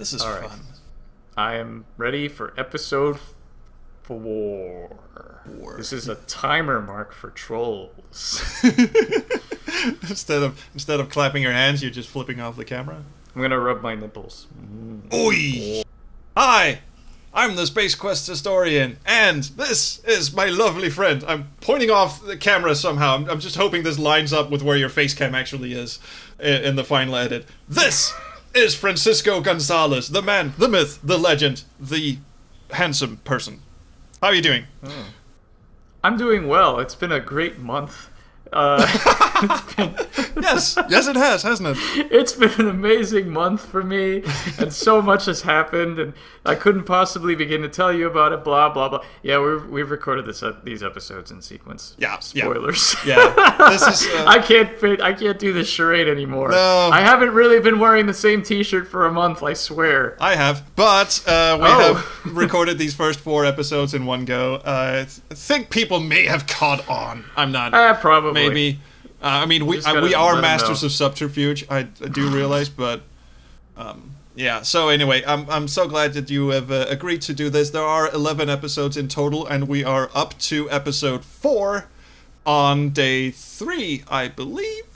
This is All right. fun. I am ready for episode 4. This is a timer mark for trolls. Instead of clapping your hands, you're just flipping off the camera. I'm gonna rub my nipples. Oi! Hi! I'm the Space Quest historian, and this is my lovely friend. I'm pointing off the camera somehow. I'm just hoping this lines up with where your face cam actually is in the final edit. This is Francisco Gonzalez, the man, the myth, the legend, the handsome person. How are you doing? I'm doing well. It's been a great month. Yes, it has, hasn't it? It's been an amazing month for me, and so much has happened, and I couldn't possibly begin to tell you about it. Blah blah blah. Yeah, we've recorded these episodes in sequence. Yeah, spoilers. Yeah, this is. I can't do this charade anymore. No, I haven't really been wearing the same T-shirt for a month. I swear. I have, but we have recorded these first 4 episodes in one go. I think people may have caught on. I'm not. Probably. Maybe. I mean, we are masters of subterfuge. I do realize, but yeah. So anyway, I'm so glad that you have agreed to do this. There are 11 episodes in total, and we are up to episode 4 on day 3, I believe.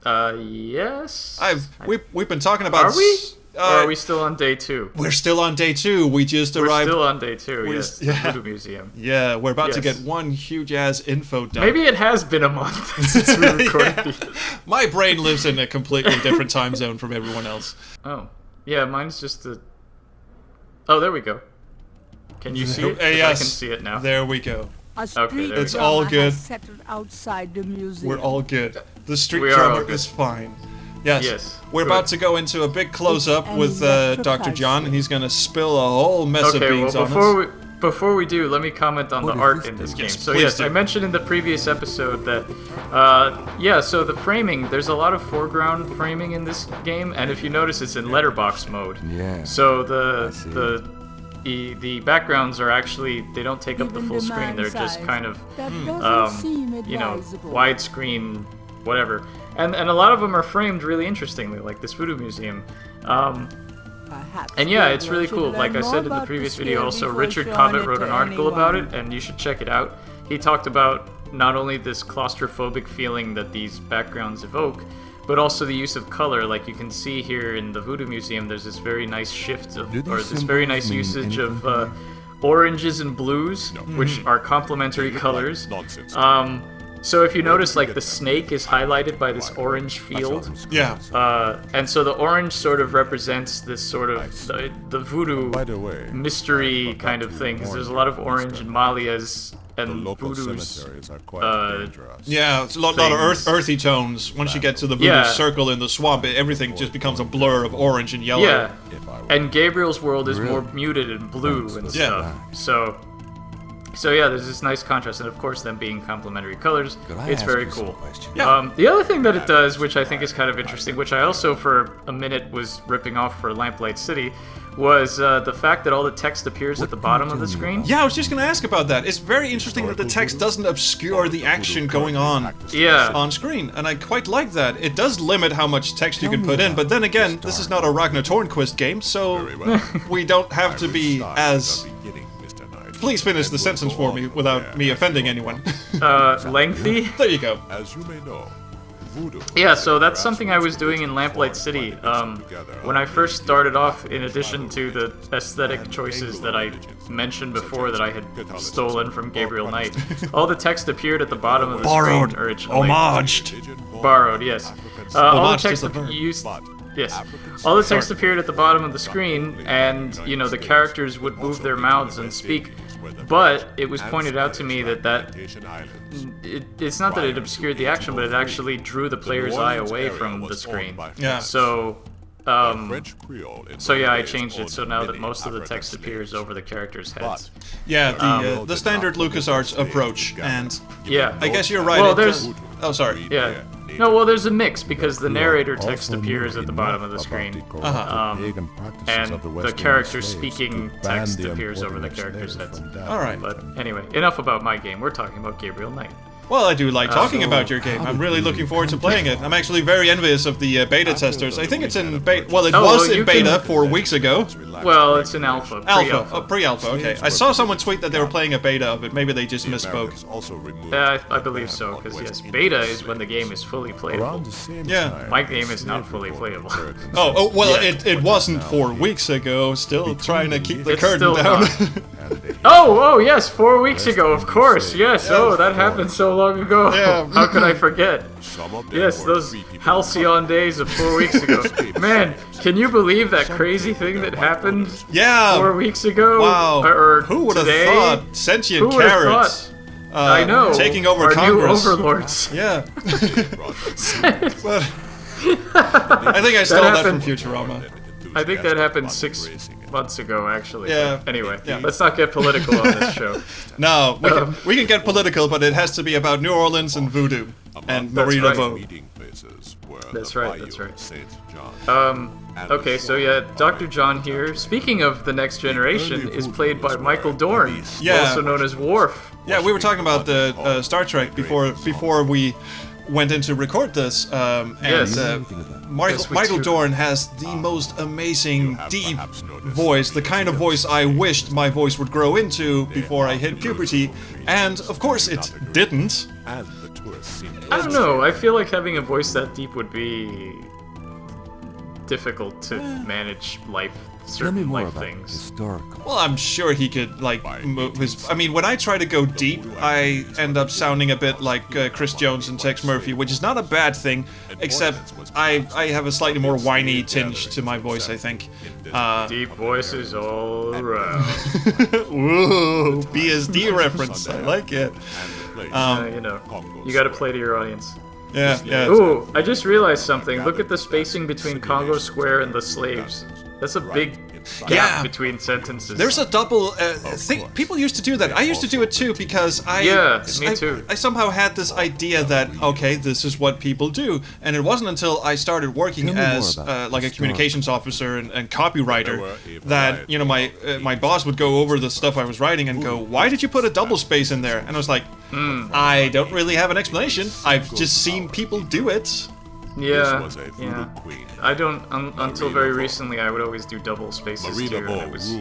Yes. We've been talking about. Are we? Or are we still on day 2? We're still on day 2. We just arrived. We're still on day 2. Yes. The VOODOO Museum. Yeah, we're about to get one huge ass info dump. Maybe it has been a month since we recorded these. My brain lives in a completely different time zone from everyone else. Oh, yeah, mine's just the. Oh, there we go. Can you see it? Yes. I can see it now. There we go. Okay, there it's all good. Outside the museum. We're all good. The street drama is fine. Yes. We're about to go into a big close-up with Dr. John, and he's going to spill a whole mess of beans on us. Before we do, let me comment on the art in this game. So yes, I mentioned in the previous episode that, so the framing, there's a lot of foreground framing in this game, and if you notice, it's in letterbox mode. Yeah. So the backgrounds are actually, they don't take up the full screen. They're just kind of, widescreen, whatever. And a lot of them are framed really interestingly, like this VOODOO Museum. And yeah, it's really cool. Like I said in the previous video, also Richard Cobbett wrote an article about it, and you should check it out. He talked about not only this claustrophobic feeling that these backgrounds evoke, but also the use of color. Like you can see here in the VOODOO Museum, there's this very nice shift of, or this very nice usage of oranges and blues, which are complementary colors. So if you notice, like, the snake is highlighted by this orange field. Yeah. And so the orange sort of represents this sort of the voodoo mystery kind of thing, because there's a lot of orange in Malia's and voodoo's. Yeah, it's a lot of earthy tones. Once you get to the voodoo circle in the swamp, everything just becomes a blur of orange and yellow. Yeah. And Gabriel's world is more muted and blue and stuff. So yeah, there's this nice contrast, and of course them being complementary colors, it's very cool. Yeah. The other thing that it does, which I think is kind of interesting, which I also for a minute was ripping off for Lamplight City, was the fact that all the text appears at the bottom of the screen. Yeah, I was just going to ask about that. It's very interesting that the text doesn't obscure the action going on on screen, and I quite like that. It does limit how much text you can put in, but then again, this is not a Ragnar Tornquist game, so we don't have to be as... Please finish the sentence for me without me offending anyone. Lengthy? There you go. As you may know, yeah, so that's something I was doing in Lamplight City. When I first started off, in addition to the aesthetic choices that I mentioned before that I had stolen from Gabriel Knight, all the text appeared at the bottom of the screen originally. Homaged. Borrowed, yes. All the text used... Yes. All the text appeared at the bottom of the screen, and, the characters would move their mouths and speak, but it was pointed out to me that it's not that it obscured the action, but it actually drew the player's eye away from the screen. Yeah. So yeah, I changed it so now that most of the text appears over the characters' heads. Yeah, the standard LucasArts approach, and yeah, I guess you're right. Well, there's... Oh, sorry. Yeah. No, well, there's a mix, because the narrator text appears at the bottom of the screen, and the character speaking text appears over the character's heads. Alright. But anyway, enough about my game. We're talking about Gabriel Knight. Well, I do like talking about your game. I'm really looking forward to playing it. I'm actually very envious of the beta testers. I think it's in beta. Well, it was in beta 4 weeks ago. Well, it's in alpha. Pre-alpha. Okay. I saw someone tweet that they were playing a beta of it. Maybe they just misspoke. Yeah, I believe so. Because yes, beta is when the game is fully playable. Yeah. My game is not fully playable. Well, it wasn't 4 weeks ago. Still trying to keep the curtain down. Oh, yes, 4 weeks ago, of course. Yes. Oh, that happened so long ago. Yeah. How could I forget? Yes, those halcyon days of 4 weeks ago. Man, can you believe that crazy thing that happened 4 weeks ago? Wow. Or who would have today? thought sentient Who would have carrots? I know. Taking over Our Congress. new overlords. Yeah. But I think I stole that from Futurama. I think that happened 6 months ago, actually. Yeah. But anyway, let's not get political on this show. No, we can get political, but it has to be about New Orleans and voodoo and Marie Laveau. That's right. Okay, so yeah, Dr. John here, speaking of the next generation, is played by Michael Dorn, also known as Worf. Yeah, we were talking about the Star Trek before we went in to record this, Michael Dorn has the most amazing, deep voice, the kind of voice I wished my voice would grow into before I hit puberty, and of course it didn't. I don't know, I feel like having a voice that deep would be difficult to manage certain life things. Well, I'm sure he could, like, move his... I mean, when I try to go deep, I end up sounding a bit like Chris Jones and Tex Murphy, which is not a bad thing, except I have a slightly more whiny tinge to my voice, I think. Deep voices all around. Ooh, BSD reference, I like it. You gotta play to your audience. Yeah. Ooh, I just realized something. Look at the spacing between Congo Square and the slaves. That's a big gap between sentences. There's a double thing. People used to do that. I used to do it too because me too. I somehow had this idea that, okay, this is what people do. And it wasn't until I started working as like a communications officer and copywriter that, you know, my boss would go over the stuff I was writing and go, why did you put a double space in there? And I was like, I don't really have an explanation. I've just seen people do it. Yeah. I don't, until very recently, I would always do double spaces too, and it was,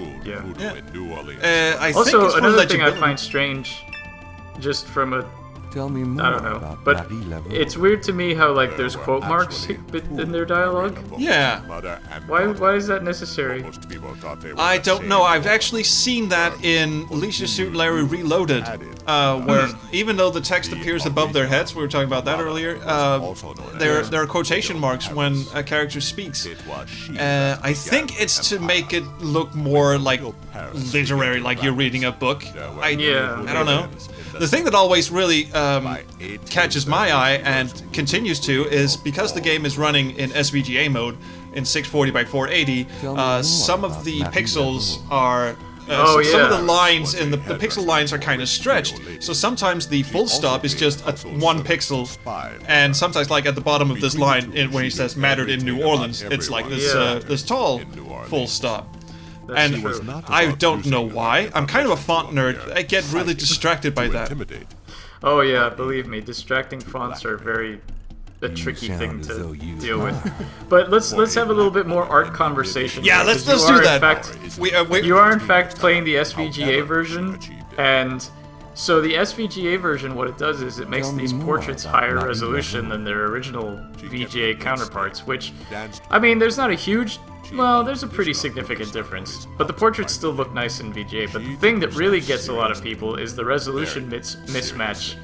also, another thing I find strange, just from a, Tell me more I don't know, but it's weird to me how, like, there's quote marks in their dialogue. Yeah. Why is that necessary? I don't know. I've actually seen that in Leisure Suit Larry Reloaded, where even though the text appears above their heads, we were talking about that earlier, there are quotation marks when a character speaks. I think it's to make it look more like literary, like you're reading a book. I don't know. The thing that always really catches my eye and continues to is because the game is running in SVGA mode in 640 by 480. Some of the pixels are. Some of the lines in the pixel lines are kind of stretched. So sometimes the full stop is just 1 pixel, and sometimes, like at the bottom of this line, when he says "mattered in New Orleans," it's like this tall full stop. And I don't know why. I'm kind of a font nerd. I get really distracted by that. Oh yeah, believe me, distracting fonts are a tricky thing to deal with. But let's have a little bit more art conversation. Yeah, let's do that. You are in fact playing the SVGA version, and so the SVGA version, what it does is it makes these portraits higher resolution than their original VGA counterparts, which, I mean, there's not a huge... Well, there's a pretty significant difference, but the portraits still look nice in VGA. But the thing that really gets a lot of people is the resolution mismatch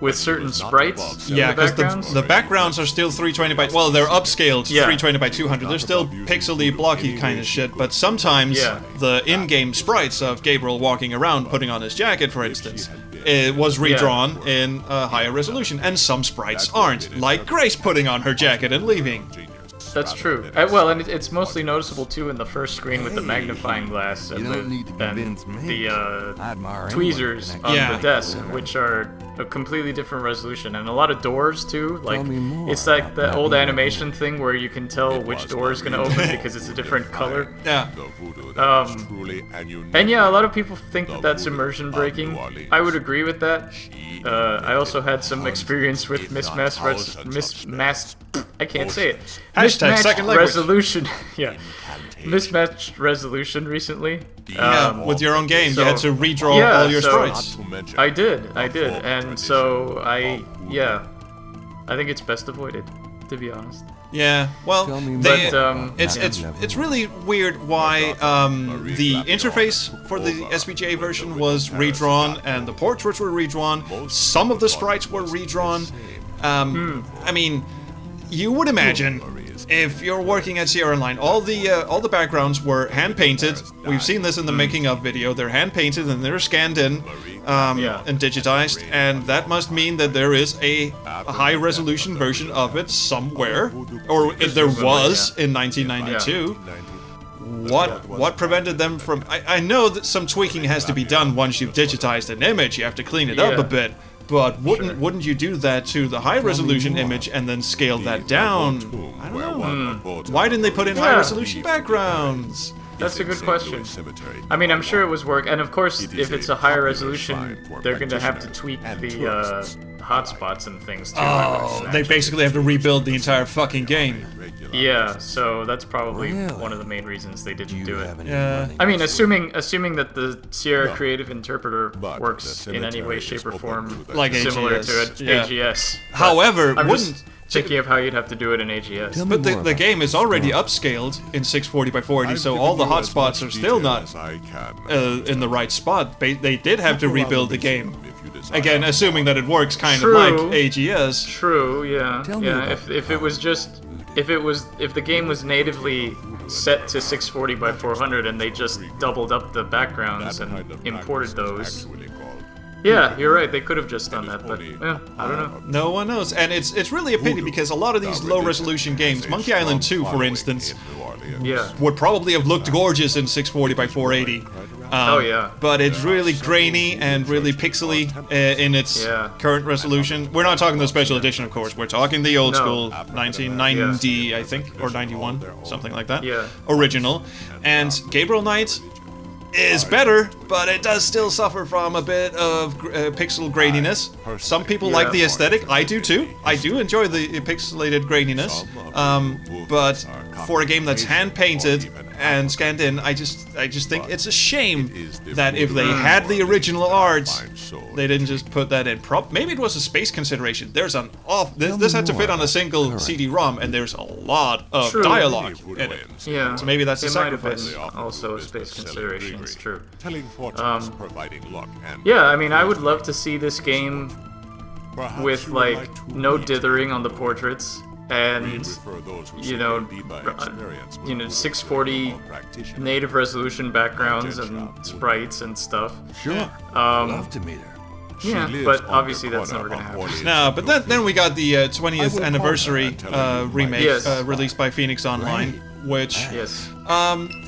with certain sprites in the backgrounds. The backgrounds are still 320 by... Well, they're upscaled to 320 by 200. They're still pixely, blocky kind of shit, but sometimes the in-game sprites of Gabriel walking around putting on his jacket, for instance, it was redrawn in a higher resolution, and some sprites aren't, like Grace putting on her jacket and leaving. That's true. Well, and it's mostly noticeable too in the first screen with the magnifying glass and the tweezers on the desk, which are a completely different resolution, and a lot of doors too. Like it's like about that that old movie. animation thing where you can tell which door is gonna open because it's a different color. Yeah. And yeah, a lot of people think that that's immersion breaking. I would agree with that. I also had some experience with I can't say it. Hashtag second language. Resolution. Yeah. Mismatched resolution recently. Yeah, with your own game, you so- had to redraw yeah, all your so- sprites. I did, and so I think it's best avoided, to be honest. Yeah, well, Tell me they, more. But, it's really weird why the interface for the SVGA version was redrawn and the portraits were redrawn. Some of the sprites were redrawn. I mean, you would imagine if you're working at Sierra Online, all the backgrounds were hand painted. We've seen this in the making of video. They're hand painted and they're scanned in and digitized, and that must mean that there is a high resolution version of it somewhere, or there was in 1992. What prevented them from? I know that some tweaking has to be done once you've digitized an image. You have to clean it up a bit. But wouldn't you do that to the high resolution image and then scale that down? I don't know. Why didn't they put in high resolution backgrounds? That's a good question. I mean, I'm sure it was work, and of course, if it's a higher resolution, they're going to have to tweak the hotspots and things too. Oh, they basically have to rebuild the entire fucking game. Yeah, so that's probably one of the main reasons they didn't do it. Yeah. I mean, assuming that the Sierra Creative Interpreter works in any way, shape, or form Like similar AGS, to yeah. AGS. However, I'm wouldn't just thinking of how you'd have to do it in AGS. but the game is already upscaled in 640 by 480, so all the hotspots are still not in the right spot. They did have to rebuild the game. Again, assuming that it works kind of like AGS. True, yeah. Tell me Yeah, about if it was just if the game was natively set to 640 by 400 and they just doubled up the backgrounds and imported those. Yeah, you're right. They could have just done that, but yeah, I don't know. No one knows, and it's really a pity because a lot of these low-resolution games, Monkey Island 2, for instance, Yeah. would probably have looked gorgeous in 640 by 480. Oh yeah. But it's really grainy and really pixely in its current resolution. We're not talking the special edition, of course. We're talking the old school 1990, I think, or 91, something like that. Yeah. Original. And Gabriel Knight is better, but it does still suffer from a bit of pixel graininess. Some people like the aesthetic. I do too. I do enjoy the pixelated graininess. But for a game that's hand painted and scanned in, I just think it's a shame that if they had the original art, they didn't just put that in. Maybe it was a space consideration. There's an this had to fit on a single CD-ROM, and there's a lot of dialogue in it. Yeah. So maybe that's a it might have sacrifice. been also a space consideration. It's true. Providing luck and Yeah, I mean, I would love to see this game with like no dithering on the portraits and you know 640 native resolution backgrounds and sprites and stuff. Sure. Love to meet her. Yeah, but obviously that's never gonna happen. No, but then we got the 20th anniversary remake Yes. released by Phoenix Online, which Yes.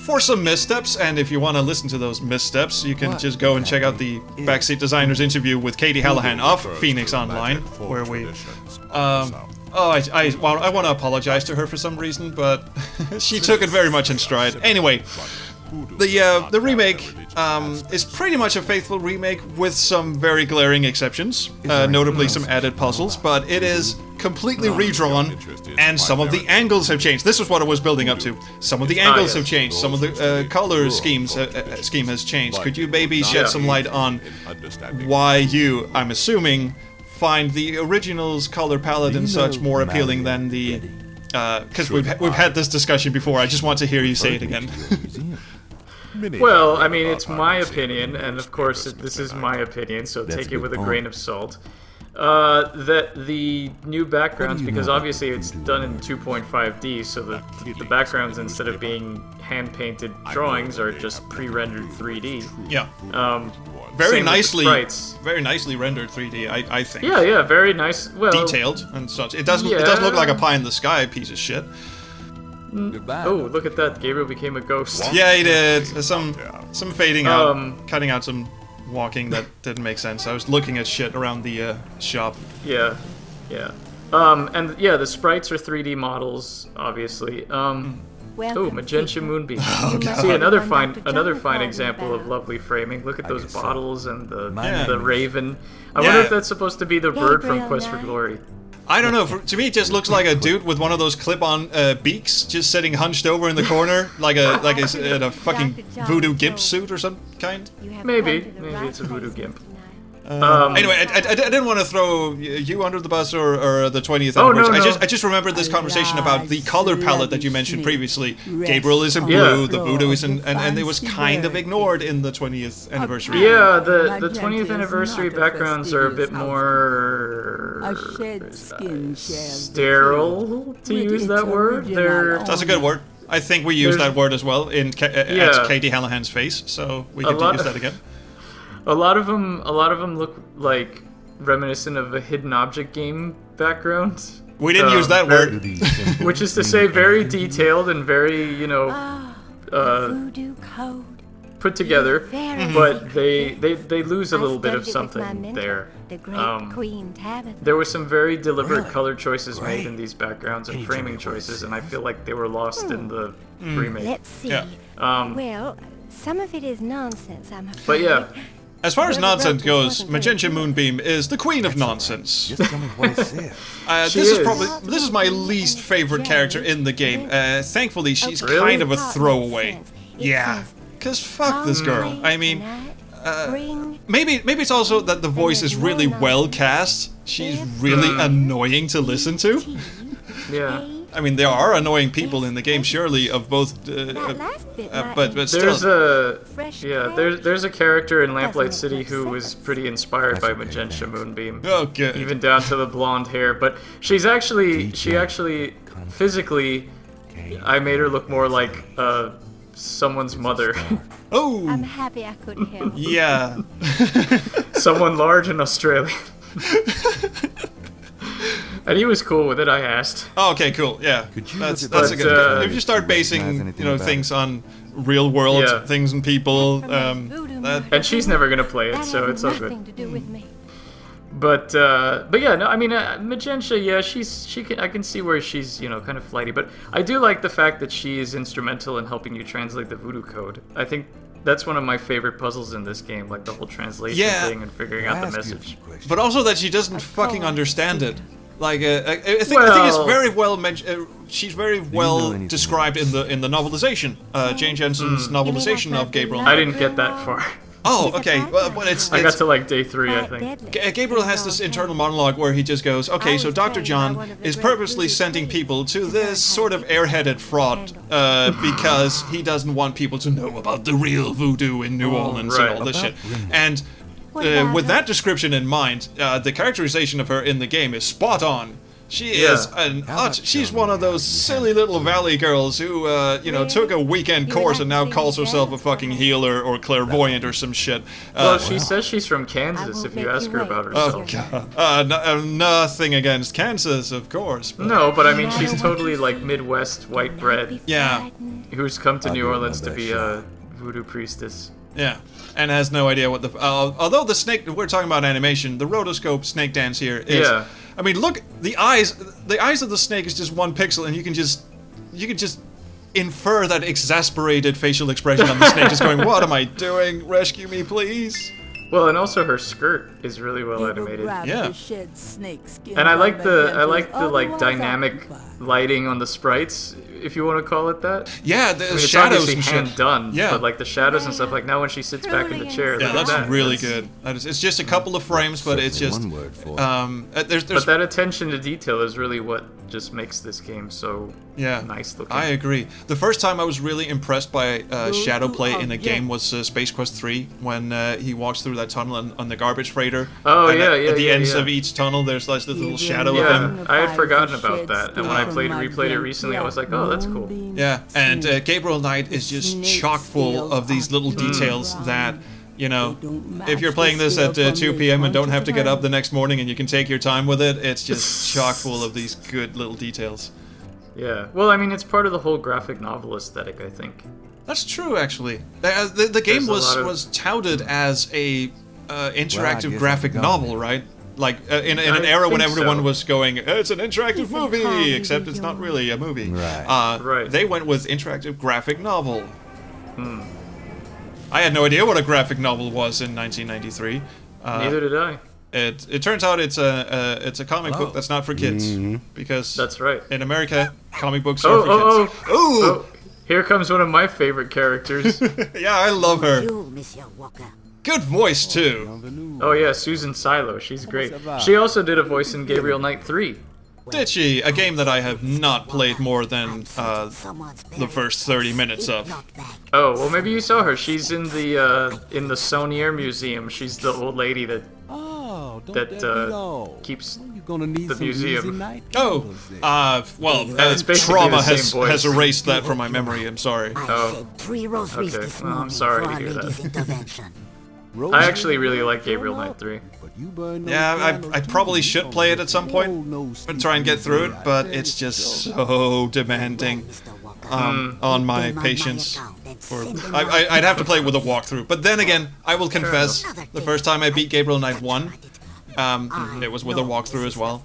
for some missteps, and if you want to listen to those missteps, you can just go and check out the Backseat Designers interview with Katie Hallahan of Phoenix Online, where we I want to apologize to her for some reason, but she took it very much in stride. Anyway, the remake is pretty much a faithful remake with some very glaring exceptions, notably some added puzzles, but it is completely redrawn, and some of the angles have changed. This is what it was building up to. Some of the angles have changed. Some of the color scheme has changed. Could you maybe shed some light on why you, I'm assuming, find the original's color palette and such more appealing than the... Because we've had this discussion before. I just want to hear you say it again. Well, I mean, it's my opinion, and of course, this is my opinion, so take it with a grain of salt. That the new backgrounds, because obviously it's done in 2.5D, so the backgrounds, instead of being hand-painted drawings, are just pre-rendered 3D. Yeah. Very Very nicely rendered 3D, I think. Yeah, very nice. Well, detailed and such. It does look like a pie in the sky piece of shit. Goodbye. Oh, look at that! Gabriel became a ghost. Yeah, he did. Some fading out, cutting out some walking that didn't make sense. I was looking at shit around the shop. Yeah. And yeah, the sprites are 3D models, obviously. Magenta Moonbeam. See, another fine example of lovely framing. Look at those bottles and the raven. I wonder if that's supposed to be the bird from Quest for Glory. I don't know. To me, it just looks like a dude with one of those clip-on beaks, just sitting hunched over in the corner, like in a fucking voodoo gimp suit or some kind. Maybe it's a voodoo gimp. Anyway, I didn't want to throw you under the bus or the 20th anniversary. No. I just remembered this conversation about the color palette that you mentioned previously. Gabriel is in blue, the voodoo is in, and it was kind of ignored in the 20th anniversary. Yeah, the 20th anniversary backgrounds are a bit more sterile, to use that word. That's a good word. I think we used that word as well at Katie Hallahan's face, so we get to use that again. A lot of them look like reminiscent of a hidden object game background. We didn't use that word. Which is to say, very detailed and very, put together, but they lose a little bit of something there. There were some very deliberate color choices made in these backgrounds and framing choices, and I feel like they were lost in the remake. Let's see. Yeah. Well, some of it is nonsense, I'm afraid. But yeah. As far as nonsense goes, Magenta Moonbeam is the queen of nonsense. Just tell me what it says. This is my least favorite character in the game. Thankfully, she's kind of a throwaway. Yeah, because fuck this girl. I mean, maybe it's also that the voice is really well cast. She's really annoying to listen to. Yeah. I mean, there are annoying people in the game, surely, of both, but still. There's a character in Lamplight City who was pretty inspired by Magenta Moonbeam. Oh, good. Even down to the blonde hair, but she actually, physically, I made her look more like someone's mother. Oh! I'm happy I could help. Yeah. Someone large and Australian. And he was cool with it, I asked. Oh, okay, cool. Yeah, that's a good. If you start basing, things on real world things and people, and she's never gonna play it, so it's all good. But yeah, no, I mean, Magenta, yeah, I can see where she's, kind of flighty, but I do like the fact that she is instrumental in helping you translate the voodoo code. I think that's one of my favorite puzzles in this game, like the whole translation thing and figuring out the message. But also that she doesn't fucking understand it. Like, I think it's very well mentioned. She's very well described in the novelization, Jane Jensen's novelization of Gabriel. I didn't get that far. Oh, okay. Well, I got to like day 3, I think. Gabriel has this internal monologue where he just goes, okay, so Dr. John is purposely sending people to this sort of airheaded fraud because he doesn't want people to know about the real voodoo in New Orleans and all this shit. And with that description in mind, the characterization of her in the game is spot on. She is she's one of those silly little valley girls who, took a weekend course and now calls herself a fucking healer or clairvoyant or some shit. Well, she says she's from Kansas if you ask her about herself. Oh, God. Nothing against Kansas, of course. But... No, but I mean, she's totally like Midwest white bread. Yeah. Who's come to New Orleans to be a voodoo priestess. Yeah, and has no idea what the... although the snake... We're talking about animation. The rotoscope snake dance here is... Yeah. I mean, look, the eyes of the snake is just 1 pixel, and you can just infer that exasperated facial expression on the snake, just going, "What am I doing? Rescue me, please!" Well, and also her skirt is really well animated. Yeah. And I like the dynamic lighting on the sprites, if you want to call it that. Yeah, the shadows and shit. Hand done. Yeah. But like the shadows and stuff, like now when she sits back in the chair. Yeah, that's really good. It's just a couple of frames, but it's just one word for but that attention to detail is really what just makes this game so nice looking. I agree. The first time I was really impressed by shadow play in a game was Space Quest 3, when he walks through that tunnel on the garbage freighter. Oh, and yeah. At the ends of each tunnel, there's like this little shadow of him. I had forgotten about that, and when I replayed it recently, I was like, oh, that's cool. Yeah, and Gabriel Knight is just chock full of these little details that, if you're playing this at 2 p.m. and don't have to get up the next morning and you can take your time with it, it's just chock full of these good little details. Yeah. Well, I mean, it's part of the whole graphic novel aesthetic, I think. That's true, actually. The game was touted as a interactive graphic novel, right? Like in an era when everyone was going, it's an interactive movie, except it's not really a movie. Right. They went with interactive graphic novel. I had no idea what a graphic novel was in 1993. Neither did I. It turns out it's a comic book that's not for kids because that's right. In America, comic books are for kids. Oh! Here comes one of my favorite characters. Yeah, I love her. Good voice too. Oh yeah, Susan Silo. She's great. She also did a voice in Gabriel Knight 3. Did she? A game that I have not played more than the first 30 minutes of. Oh well, maybe you saw her. She's in the Saunier Museum. She's the old lady that keeps the museum. Oh, well, trauma has erased that from my memory. I'm sorry. Oh, okay. Well, I'm sorry to hear that. I actually really like Gabriel Knight 3. Yeah, I probably should play it at some point and try and get through it, but it's just so demanding on my patience. I'd have to play it with a walkthrough. But then again, I will confess, the first time I beat Gabriel Knight 1, it was with a walkthrough as well.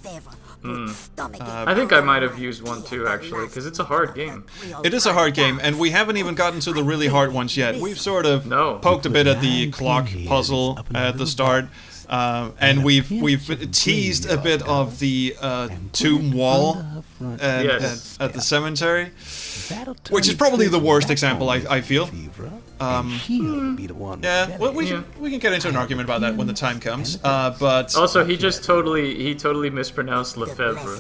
I think I might have used one too, actually, because it's a hard game. It is a hard game, and we haven't even gotten to the really hard ones yet. We've sort of poked a bit at the clock puzzle at the start, and we've teased a bit of the tomb wall at the cemetery, which is probably the worst example, I feel. Yeah, well, we can get into an argument about that when the time comes. But also, he totally mispronounced Lefebvre.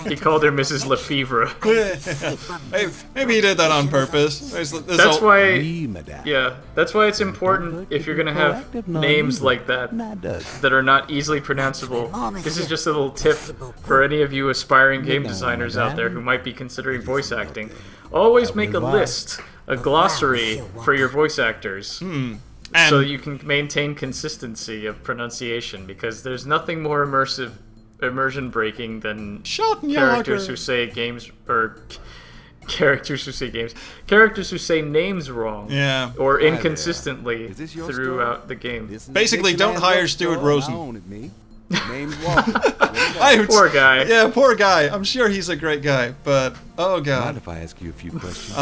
He called her Mrs. Lefevre. Maybe he did that on purpose. That's why it's important if you're gonna have names like that are not easily pronounceable. This is just a little tip for any of you aspiring game designers out there who might be considering voice acting. Always make a list, a glossary for your voice actors, so you can maintain consistency of pronunciation, because there's nothing more immersion breaking than characters who say names wrong or inconsistently throughout the game. Basically, don't hire Stuart Rosen. Poor guy. Yeah, poor guy. I'm sure he's a great guy, but oh god. Mind if I ask you a few questions?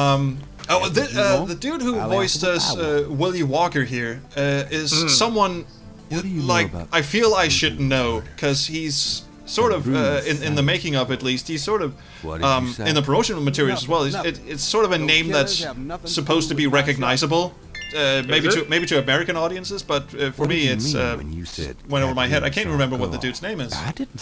The dude who voiced us, Willie Walker here, is someone like I feel I should know, because he's sort of in the making of, at least, he's sort of in the promotional materials as well. It's sort of a name that's supposed to be recognizable. Maybe to American audiences, but for me it's went over my head. I can't remember what the dude's name is.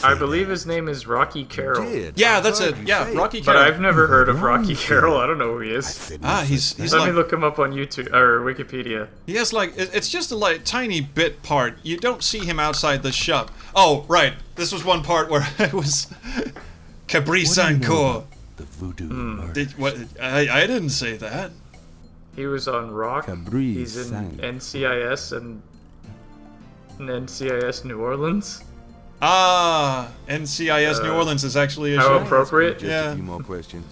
I believe his name is Rocky Carroll. Yeah, that's it. Yeah, Rocky Carroll. But I've never heard of Rocky Carroll. I don't know who he is. He's Let me look him up on YouTube or Wikipedia. He has it's just a tiny bit part. You don't see him outside the shop. Oh, right. This was one part where it was Cabri Sancourt. The VOODOO. I didn't say that. He was on Rock. He's in NCIS and NCIS New Orleans. NCIS New Orleans is actually a how show. Appropriate. Just a few more questions.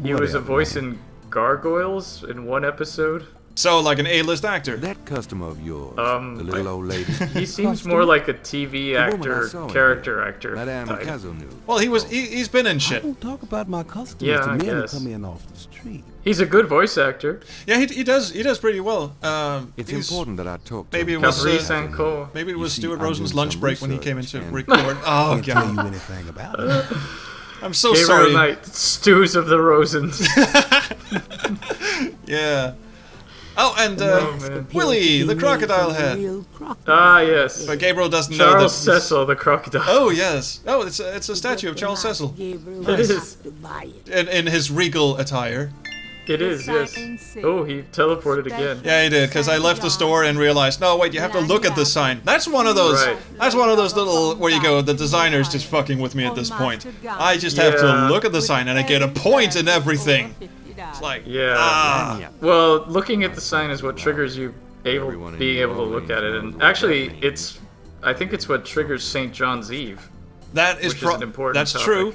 He was a voice in Gargoyles in one episode. So, like an A-list actor. That customer of yours, the little old lady. He seems more like a TV actor, character actor. Well, he's been in shit. I don't talk about my customers Yeah, I to men who guess. come in off the street. He's a good voice actor. Yeah, he does pretty well. It's important that I talk to maybe it him. was Cabri Sancourt. maybe it was You see, Stuart I'm Rosen's doing lunch some break when he came research into and- record. Oh Can't tell you god, anything about it. I'm so Gabriel sorry. Knight, Stews of the Rosens. Yeah. Oh, and man. Willie, the crocodile head. Ah, yes. But Gabriel doesn't know Charles that. Cecil, the crocodile. Oh yes. Oh, it's a statue of Charles Cecil It is. in his regal attire. It is, yes. Oh, he teleported again. Yeah, he did, because I left the store and realized, no, wait, you have to look at the sign. That's one of those. Right. That's one of those little where you go, the designer's just fucking with me at this point. I just have to Yeah. look at the sign and I get a point and everything. It's like, Yeah. Well, looking at the sign is what triggers you being able to look at it, and actually, I think it's what triggers St. John's Eve. that is Which is an important that's topic. true.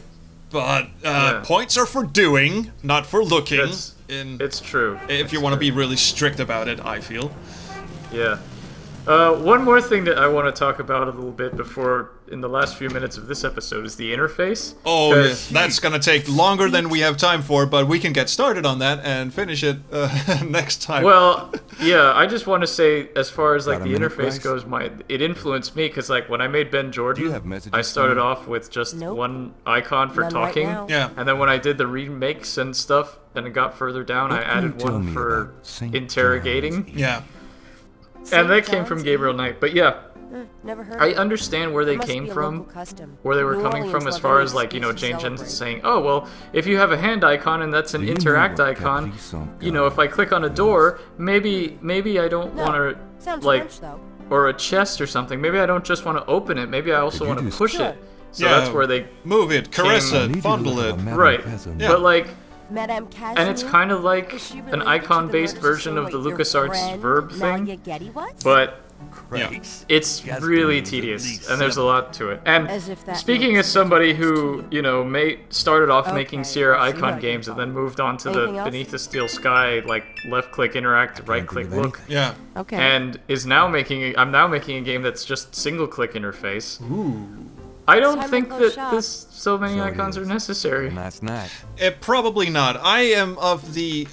But points are for doing, not for looking. It's true. If you want to be really strict about it, I feel. Yeah. One more thing that I want to talk about a little bit before, in the last few minutes of this episode, is the interface. Oh, yeah. That's gonna take longer than we have time for, but we can get started on that and finish it next time. Well, yeah, I just want to say, as far as like the interface goes, it influenced me because like when I made Ben Jordan, I started off with just one icon for talking, and then when I did the remakes and stuff, and it got further down, I added one for interrogating. Yeah. And that came from Gabriel Knight, but yeah, Never heard I understand where they came from, where they were coming from as far as like, you know, Jane Jensen's saying, oh, well, if you have a hand icon and that's an interact icon, you know, if I click on a door, maybe I don't want to, like, or a chest or something, maybe I don't just want to open it, maybe I also want to push it. So that's where they move it, caress it, fondle it. Right, but like, and it's kind of like an icon-based version of the LucasArts verb thing, but it's really tedious, and there's a lot to it. And speaking as somebody who, you know, started off making Sierra Icon games and then moved on to the Beneath the Steel Sky, like left-click interact, right-click look, and I'm now making a game that's just single-click interface. Ooh. I don't think that so many icons are necessary. Nice night. Probably not. I am of the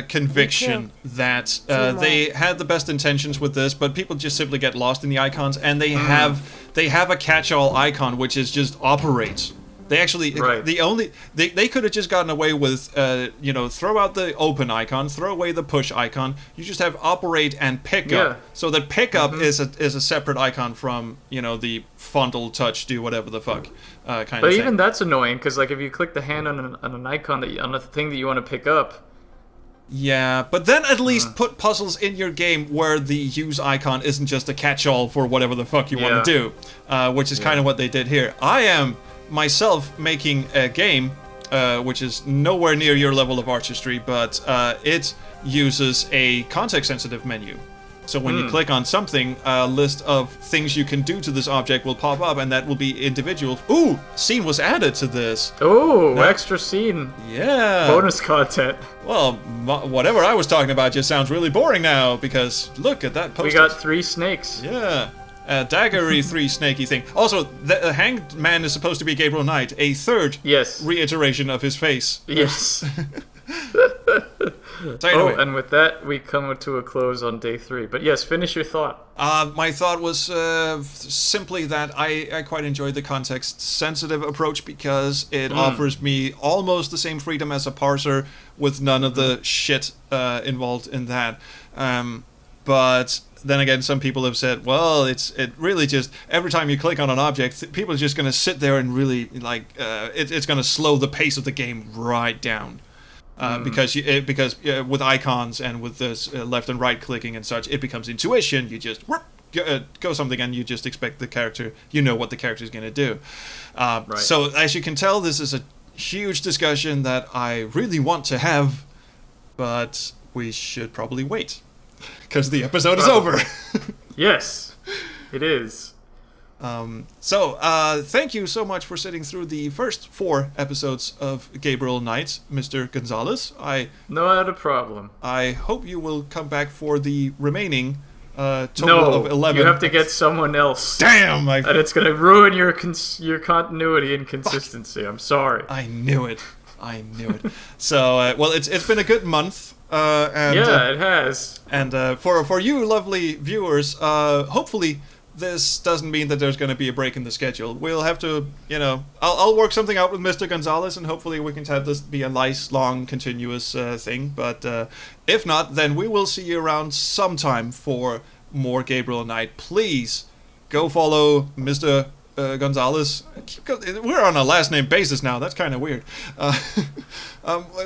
conviction that they had the best intentions with this, but people just simply get lost in the icons, and they have a catch-all icon which is just operates. They actually they could have just gotten away with you know, throw out the open icon, throw away the push icon. You just have operate and pickup, so that pickup is a separate icon from, you know, the fondle, touch, do whatever the fuck kind of thing. But even that's annoying because like if you click the hand on an icon on a thing that you want to pick up. Yeah, but then at least put puzzles in your game where the use icon isn't just a catch-all for whatever the fuck you want to do, which is kind of what they did here. I am myself making a game which is nowhere near your level of artistry, but it uses a context-sensitive menu. So when you click on something, a list of things you can do to this object will pop up, and that will be individual. Ooh, scene was added to this. Ooh, extra scene. Yeah. Bonus content. Well, whatever I was talking about just sounds really boring now, because look at that poster. We got 3 snakes. Yeah. Daggery 3 snaky thing. Also, the hanged man is supposed to be Gabriel Knight, a third reiteration of his face. Yes. So anyway. And with that, we come to a close on day 3. But yes, finish your thought. My thought was simply that I quite enjoyed the context-sensitive approach because it offers me almost the same freedom as a parser with none of the shit involved in that. But then again, some people have said, well, it really just, every time you click on an object, people are just going to sit there and really, like, it's going to slow the pace of the game right down. Because with icons and with this left and right clicking and such, it becomes intuition. You just go something and you just expect the character, you know what the character is going to do. So as you can tell, this is a huge discussion that I really want to have, but we should probably wait because the episode is over. Yes, it is. Thank you so much for sitting through the first 4 episodes of Gabriel Knight, Mr. Gonzalez. Not a problem. I hope you will come back for the remaining total of 11. You have to get someone else. Damn! And it's going to ruin your continuity and consistency. I'm sorry. I knew it. So, well, it's been a good month. It has. And for you lovely viewers, hopefully this doesn't mean that there's going to be a break in the schedule. We'll have to, I'll work something out with Mr. Gonzalez, and hopefully we can have this be a nice, long, continuous thing. But if not, then we will see you around sometime for more Gabriel Knight. Please go follow Mr. Gonzalez. We're on a last name basis now. That's kind of weird.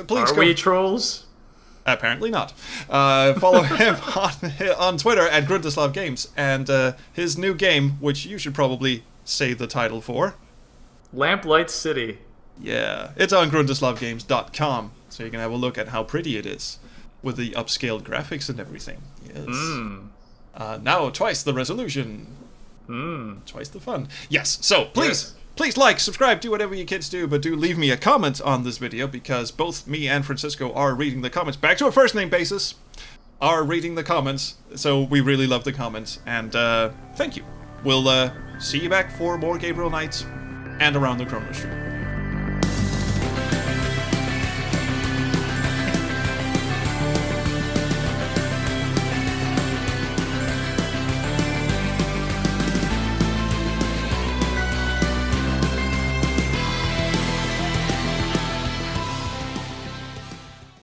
Please Are we trolls? Apparently not. Follow him on Twitter at Grundislav Games, and his new game, which you should probably say the title for. Lamplight City. Yeah, it's on grundislavgames.com, so you can have a look at how pretty it is, with the upscaled graphics and everything. Yes. Now twice the resolution. Twice the fun. Yes, so please Please like, subscribe, do whatever you kids do, but do leave me a comment on this video, because both me and Francisco are reading the comments. Back to a first name basis. Are reading the comments, so we really love the comments, and thank you. We'll see you back for more Gabriel Nights and Around the Chrono Stream.